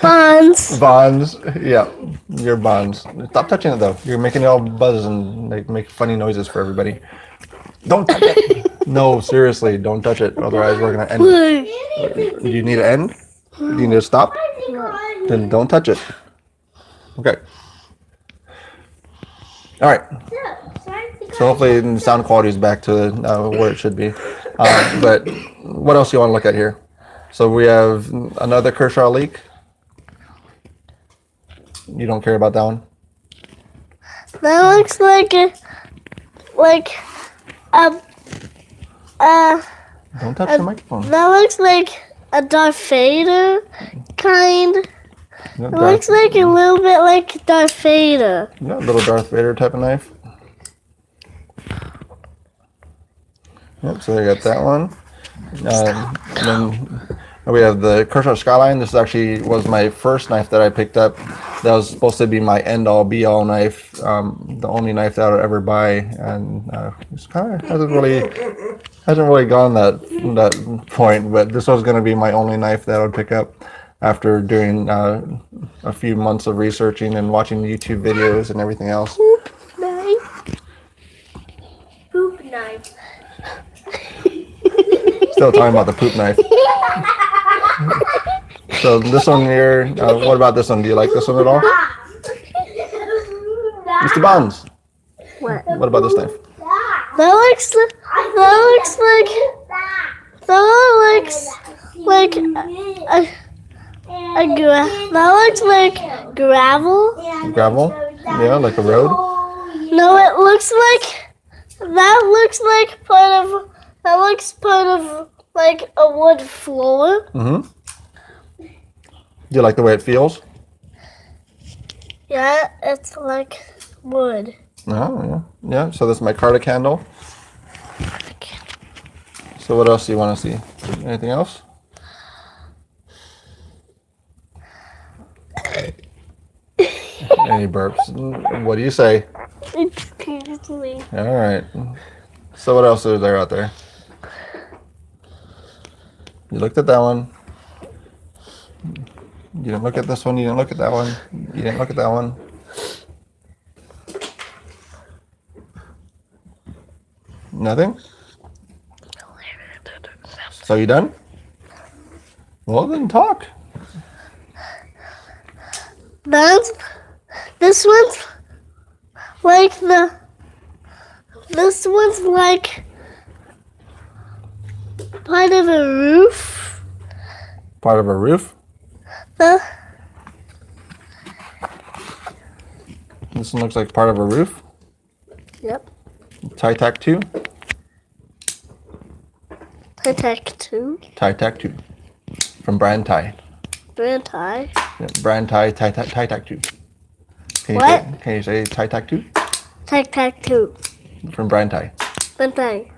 Bonds. Bonds, yeah, your bonds. Stop touching it though. You're making it all buzz and make funny noises for everybody. Don't touch it. No, seriously, don't touch it. Otherwise, we're gonna end. Do you need to end? Do you need to stop? Then don't touch it. Okay. All right. So hopefully the sound quality is back to where it should be. But what else do you want to look at here? So we have another Kershaw leak. You don't care about that one? That looks like a Don't touch the microphone. that looks like a Darth Vader kind. Yeah, It looks like a little bit like Darth Vader. yeah, little Darth Vader type of knife. Yep, so they got that one. And then we have the Kershaw Skyline. This actually was my first knife that I picked up. That was supposed to be my end-all, be-all knife, the only knife that I would ever buy, and it's kind of hasn't really gone that point. But this was going to be my only knife that I would pick up after doing a few months of researching and watching YouTube videos and everything else. Poop knife. Poop knife. Still talking about the poop knife. So this one here, what about this one? Do you like this one at all? Mr. Bonds, What? what about this knife? That looks like that looks like gravel. Gravel? Yeah, like a road? No, it looks like part of like a wood floor. Mm-hmm. Do you like the way it feels? Yeah, it's like wood. Oh, yeah. Yeah, so this is my Carta candle. So what else do you want to see? Anything else? Any burps? What do you say? Excuse me. All right. So what else is there out there? You looked at that one. You didn't look at this one. You didn't look at that one. You didn't look at that one. Nothing? So you done? Well, then talk. This one's like this one's like part of a roof. Part of a roof? This one looks like part of a roof. Yep. Tie-tack 2? Attack 2. Tie-tack 2. From Brand Tie. Brand tie. Yeah, Brand Tie, tie-tack 2. What? Can you say tie-tack 2? Tack 2. From Brand Tie. Brand tie.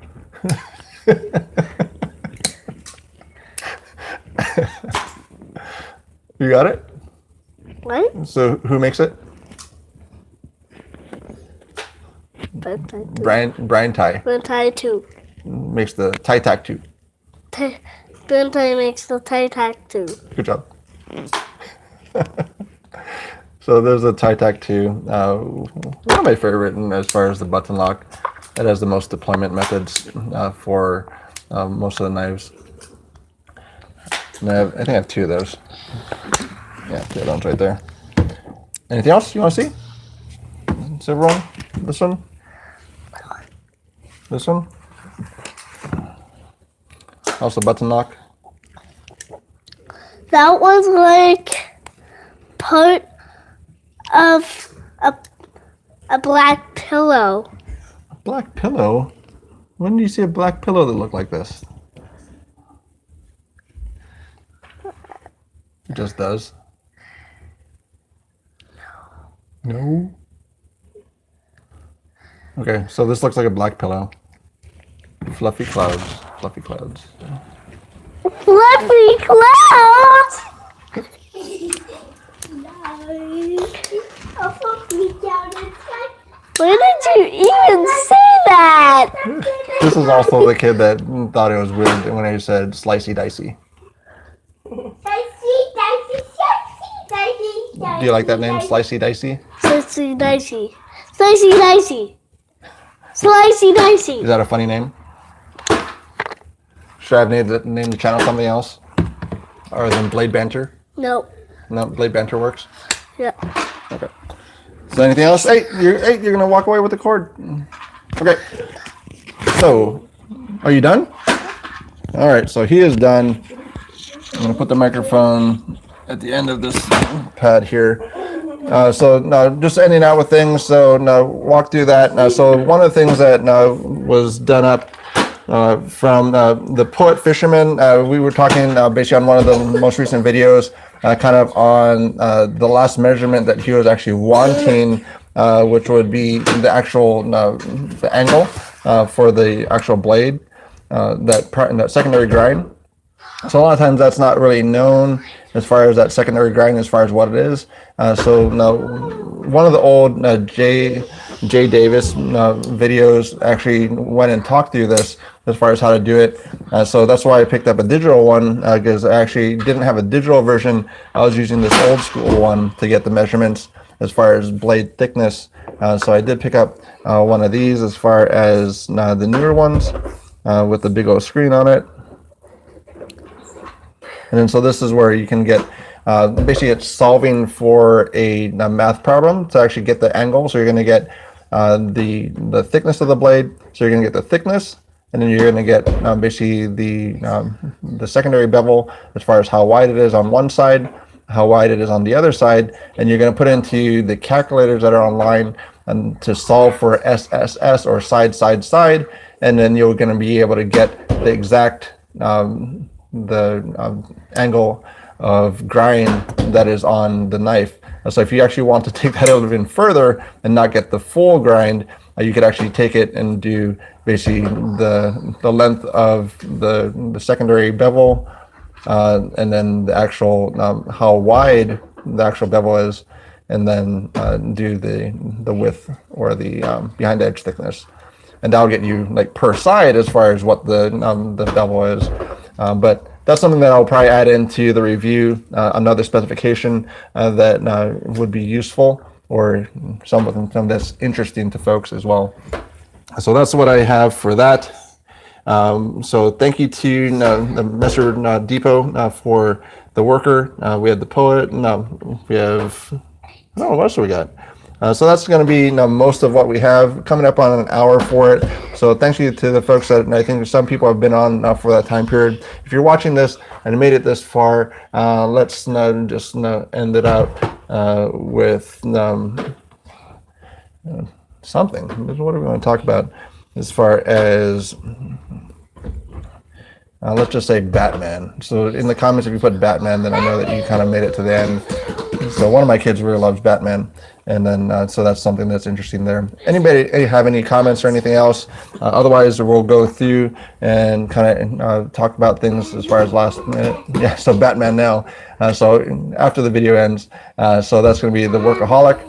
You got it? What? So who makes it? Brian tie Banter 2. makes the tie tack 2. Banter makes the tie tack 2. Good job. So there's a tie tack 2. One of my favorite as far as the button lock. It has the most deployment methods for most of the knives. And I think I have 2 of those. Yeah, 2 of those right there. Anything else you want to see? Is it wrong? This one? This one? Also button lock. That was like part of a black pillow. A black pillow? When do you see a black pillow that looked like this? It just does. No. Okay, so this looks like a black pillow. Fluffy clouds. Fluffy clouds. Fluffy clouds. Where did you even say that? This is also the kid that thought it was weird when I said slicey dicey. Do you like that name, slicey dicey? Slicey dicey. Slicey dicey. Slicey dicey. Is that a funny name? Should I have named the channel something else? Other than Blade Banter? No. No, Blade Banter works? Yeah. Okay. So anything else? Hey, you're gonna walk away with the cord. Okay. So, are you done? All right. So he is done. I'm gonna put the microphone at the end of this pad here. So now, just ending out with things. So now, walk through that. Now, so one of the things that was done up from the Poet Fisherman, we were talking basically on one of the most recent videos, kind of on the last measurement that he was actually wanting, which would be the actual the angle for the actual blade, that secondary grind. So a lot of times that's not really known as far as that secondary grind, as far as what it is. So now, one of the old Jay Davis videos actually went and talked through this as far as how to do it. So that's why I picked up a digital one, because I actually didn't have a digital version. I was using this old school one to get the measurements as far as blade thickness. So I did pick up one of these as far as the newer ones with the big old screen on it. And then so this is where you can get, basically it's solving for a math problem to actually get the angle. So you're going to get the thickness of the blade. So you're going to get the thickness, and then you're going to get basically the secondary bevel as far as how wide it is on one side, how wide it is on the other side, and you're going to put into the calculators that are online and to solve for SSS or side, and then you're going to be able to get the exact angle of grind that is on the knife. So if you actually want to take that a little bit further and not get the full grind, you could actually take it and do basically the length of the secondary bevel, and then the actual how wide the actual bevel is, and then do the width or the behind edge thickness, and that'll get you like per side as far as what the bevel is. But that's something that I'll probably add into the review, another specification that would be useful, or something that's interesting to folks as well. So that's what I have for that. So thank you to Mr. Depot for the worker. We had the poet. We have, what else do we got? So that's going to be most of what we have, coming up on an hour for it. So thank you to the folks that I think some people have been on for that time period. If you're watching this and made it this far, let's just end it out with something. What are we going to talk about as far as, let's just say Batman. So in the comments, if you put Batman, then I know that you kind of made it to the end. So one of my kids really loves Batman. And then, so that's something that's interesting there. Anybody have any comments or anything else? Otherwise, we'll go through and kind of talk about things as far as last minute. Yeah, so Batman now. So after the video ends, so that's going to be the Workaholic.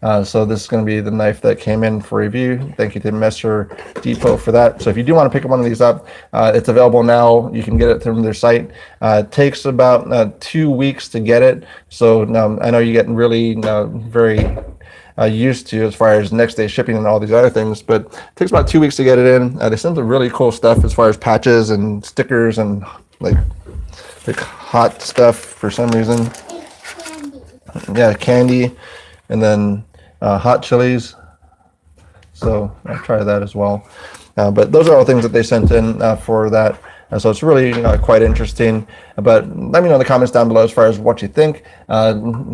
So this is going to be the knife that came in for review. Thank you to Messer Depot for that. So if you do want to pick one of these up, it's available now. You can get it from their site. It takes about 2 weeks to get it. So I know you're getting really very used to as far as next day shipping and all these other things, but it takes about 2 weeks to get it in. They send some really cool stuff as far as patches and stickers and like hot stuff for some reason. Yeah, candy, and then hot chilies. So I'll try that as well. But those are all things that they sent in for that. So it's really quite interesting. But let me know in the comments down below as far as what you think.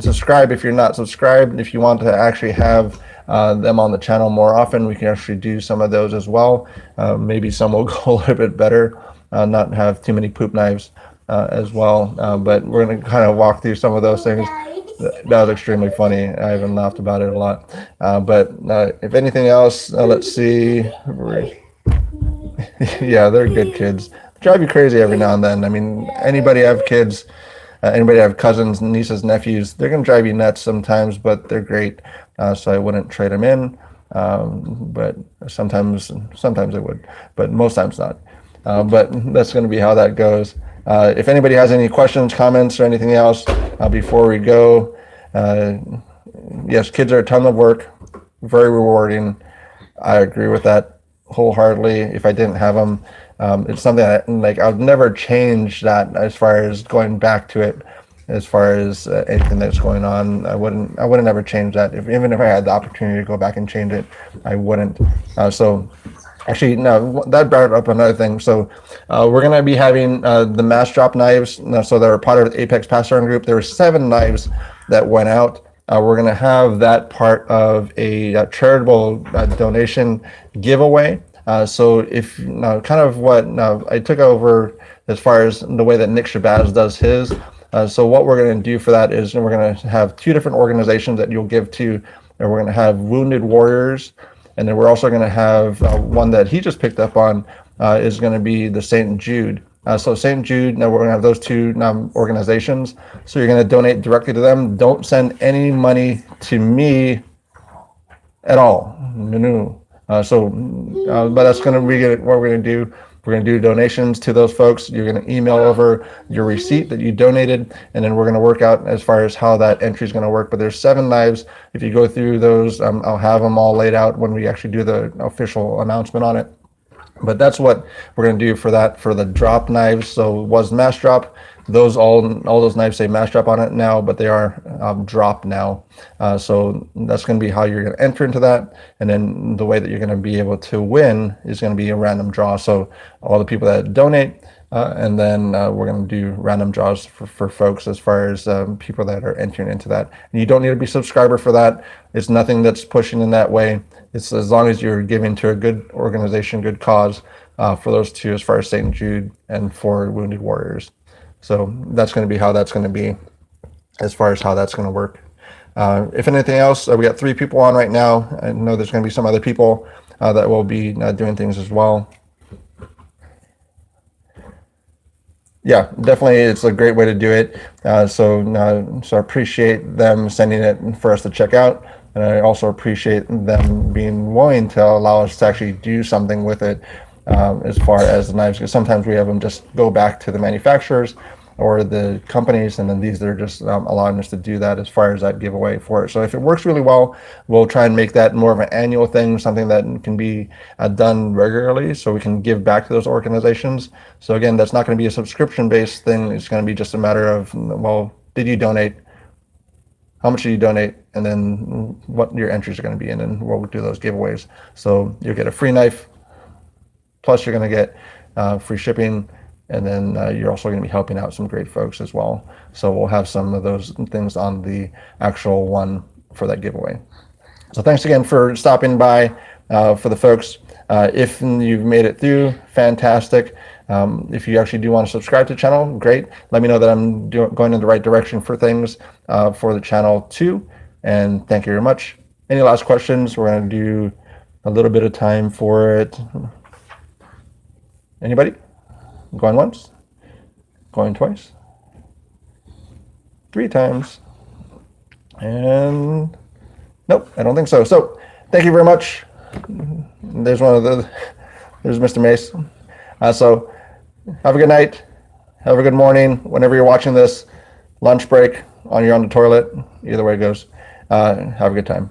Subscribe if you're not subscribed. If you want to actually have them on the channel more often, we can actually do some of those as well. Maybe some will go a little bit better, not have too many poop knives as well. But we're going to kind of walk through some of those things. That was extremely funny. I even laughed about it a lot. But if anything else, let's see. Yeah, they're good kids. Drive you crazy every now and then. I mean, anybody have kids, anybody have cousins, nieces, nephews, they're going to drive you nuts sometimes, but they're great. So I wouldn't trade them in. But sometimes I would, but most times not. But that's going to be how that goes. If anybody has any questions, comments, or anything else before we go, yes, kids are a ton of work, very rewarding. I agree with that wholeheartedly. If I didn't have them, it's something that I would never change that as far as going back to it. As far as anything that's going on, I wouldn't ever change that. Even if I had the opportunity to go back and change it, I wouldn't. So actually, no, that brought up another thing. So we're going to be having the mass drop knives. So they're part of the Apex Pass-Around group. There were 7 knives that went out. We're going to have that part of a charitable donation giveaway. So if kind of what I took over as far as the way that Nick Shabazz does his. So what we're going to do for that is we're going to have 2 different organizations that you'll give to, and we're going to have Wounded Warriors, and then we're also going to have one that he just picked up on is going to be the St. Jude. So St. Jude, now we're going to have those 2 organizations. So you're going to donate directly to them. Don't send any money to me at all. No. But that's going to be what we're going to do. We're going to do donations to those folks. You're going to email over your receipt that you donated, and then we're going to work out as far as how that entry is going to work. But there's 7 knives. If you go through those, I'll have them all laid out when we actually do the official announcement on it. But that's what we're going to do for that, for the drop knives. So it was mass drop. Those all those knives say mass drop on it now, but they are drop now. So that's going to be how you're going to enter into that. And then the way that you're going to be able to win is going to be a random draw. So all the people that donate, and then we're going to do random draws for folks as far as people that are entering into that. And you don't need to be a subscriber for that. It's nothing that's pushing in that way. It's as long as you're giving to a good organization, good cause for those 2 as far as St. Jude and for Wounded Warriors. So that's going to be how that's going to be as far as how that's going to work. If anything else, we got 3 people on right now. I know there's going to be some other people that will be doing things as well. Yeah, definitely, it's a great way to do it. So I appreciate them sending it for us to check out, and I also appreciate them being willing to allow us to actually do something with it as far as the knives. Because sometimes we have them just go back to the manufacturers or the companies, and then these are just allowing us to do that as far as that giveaway for it. So if it works really well, we'll try and make that more of an annual thing, something that can be done regularly, so we can give back to those organizations. So again, that's not going to be a subscription-based thing. It's going to be just a matter of, well, did you donate? How much did you donate? And then what your entries are going to be, and then we'll do those giveaways. So you'll get a free knife, plus you're going to get free shipping. And then you're also going to be helping out some great folks as well. So we'll have some of those things on the actual one for that giveaway. So thanks again for stopping by for the folks. If you've made it through, fantastic. If you actually do want to subscribe to the channel, great. Let me know that I'm going in the right direction for things for the channel too. And thank you very much. Any last questions? We're going to do a little bit of time for it. Anybody? Going once, going twice, 3 times, and Nope, I don't think so. So thank you very much. There's Mr. Mace. So have a good night. Have a good morning. Whenever you're watching this, lunch break, you're on the toilet, either way it goes. Have a good time.